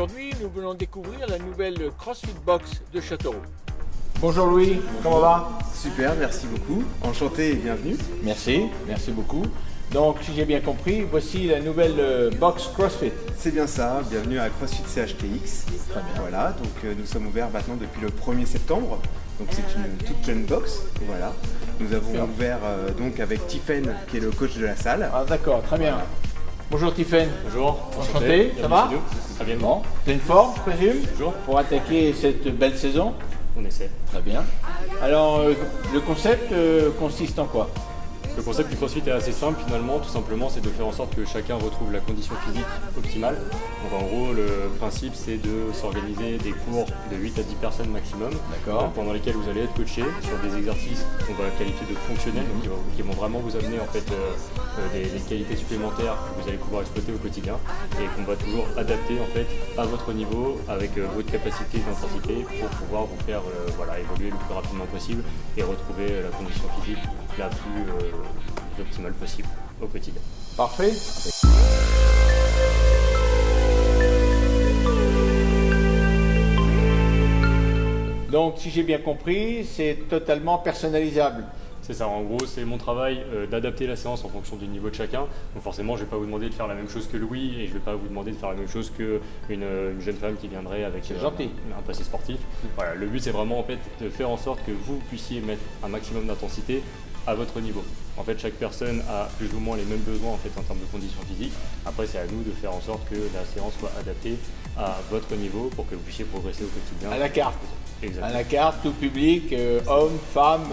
aujourd'hui, nous venons découvrir la nouvelle CrossFit Box de Châteauroux. Bonjour Louis, comment va? Super, merci beaucoup. Enchanté et bienvenue. Merci beaucoup. Donc, si j'ai bien compris, voici la nouvelle box CrossFit. C'est bien ça, bienvenue à CrossFit CHTX. Très bien. Voilà, donc nous sommes ouverts maintenant depuis le 1er septembre. Donc c'est une toute jeune box. Voilà. Nous avons ouvert donc avec Tiffen qui est le coach de la salle. Ah d'accord, très bien. Voilà. Bonjour Tiffen. Bonjour, Enchanté, ça va? Très bien. Bon, pleine forme, je présume? Bonjour. Pour attaquer cette belle saison? On essaie. Très bien. Alors, le concept consiste en quoi? Le concept du CrossFit est assez simple finalement, tout simplement c'est de faire en sorte que chacun retrouve la condition physique optimale. Donc en gros le principe c'est de s'organiser des cours de 8 à 10 personnes maximum, pendant lesquels vous allez être coaché sur des exercices qu'on va qualifier de fonctionnels, donc qui vont vraiment vous amener en fait des qualités supplémentaires que vous allez pouvoir exploiter au quotidien et qu'on va toujours adapter en fait à votre niveau avec votre capacité d'intensité pour pouvoir vous faire évoluer le plus rapidement possible et retrouver la condition physique la plus optimale possible au quotidien. Parfait. Donc, si j'ai bien compris, c'est totalement personnalisable. C'est ça, en gros, c'est mon travail d'adapter la séance en fonction du niveau de chacun. Donc forcément, je ne vais pas vous demander de faire la même chose que Louis et je ne vais pas vous demander de faire la même chose qu'une jeune femme qui viendrait avec un passé sportif. Voilà, le but, c'est vraiment en fait, de faire en sorte que vous puissiez mettre un maximum d'intensité à votre niveau. En fait, chaque personne a plus ou moins les mêmes besoins en fait en termes de conditions physiques. Après, c'est à nous de faire en sorte que la séance soit adaptée à votre niveau pour que vous puissiez progresser au quotidien. À la carte. Exactement. À la carte, tout public, hommes, femmes,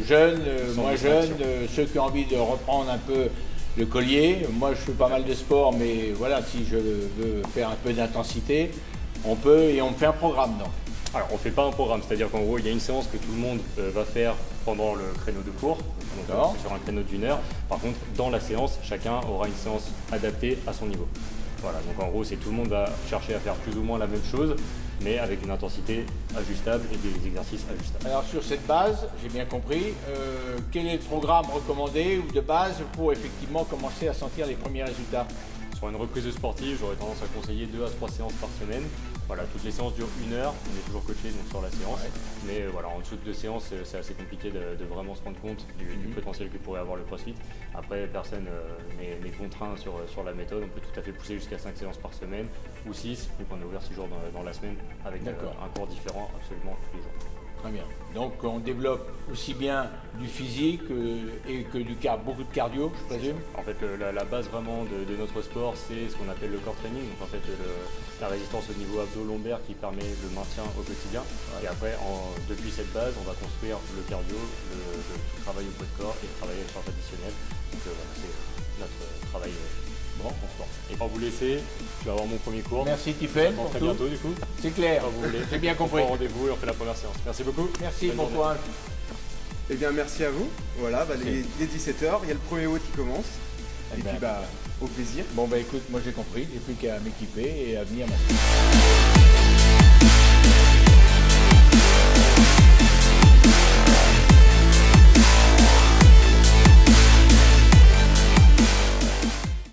jeunes, moins jeunes, ceux qui ont envie de reprendre un peu le collier. Moi, je fais pas mal de sport, mais voilà, si je veux faire un peu d'intensité, on peut et on fait un programme, donc. Alors, on ne fait pas un programme, c'est-à-dire qu'en gros, il y a une séance que tout le monde va faire pendant le créneau de cours, donc sur un créneau d'1 heure. Par contre, dans la séance, chacun aura une séance adaptée à son niveau. Voilà, donc en gros, tout le monde va chercher à faire plus ou moins la même chose, mais avec une intensité ajustable et des exercices ajustables. Alors, sur cette base, j'ai bien compris, quel est le programme recommandé ou de base pour effectivement commencer à sentir les premiers résultats? Sur une reprise sportive, j'aurais tendance à conseiller 2 à 3 séances par semaine. Voilà, toutes les séances durent 1 heure, on est toujours coaché donc sur la séance, mais voilà, en dessous de 2 séances, c'est assez compliqué de vraiment se rendre compte du potentiel que pourrait avoir le CrossFit. Après, personne n'est contraint sur la méthode, on peut tout à fait pousser jusqu'à 5 séances par semaine ou 6, donc on est ouvert 6 jours dans la semaine avec un cours différent absolument tous les jours. Très bien. Donc on développe aussi bien du physique et que beaucoup de cardio, je présume. En fait, la base vraiment de notre sport, c'est ce qu'on appelle le core training. Donc en fait, la résistance au niveau abdo-lombaire qui permet le maintien au quotidien. Et après, depuis cette base, on va construire le cardio, le travail au poids de corps et le travail à la charge additionnelle. Donc voilà, c'est notre travail. En sport. Et pour vous laisser, je vais avoir mon premier cours. Merci Tiffen. Très bientôt du coup. C'est clair, j'ai bien compris. On prend rendez-vous et on fait la première séance. Merci beaucoup. Merci, bon courage. Eh bien merci à vous. Voilà, les 17h, il y a le premier WOD qui commence. Et puis au plaisir. Bon écoute, moi j'ai compris, il n'y a plus qu'à m'équiper et à venir maintenant.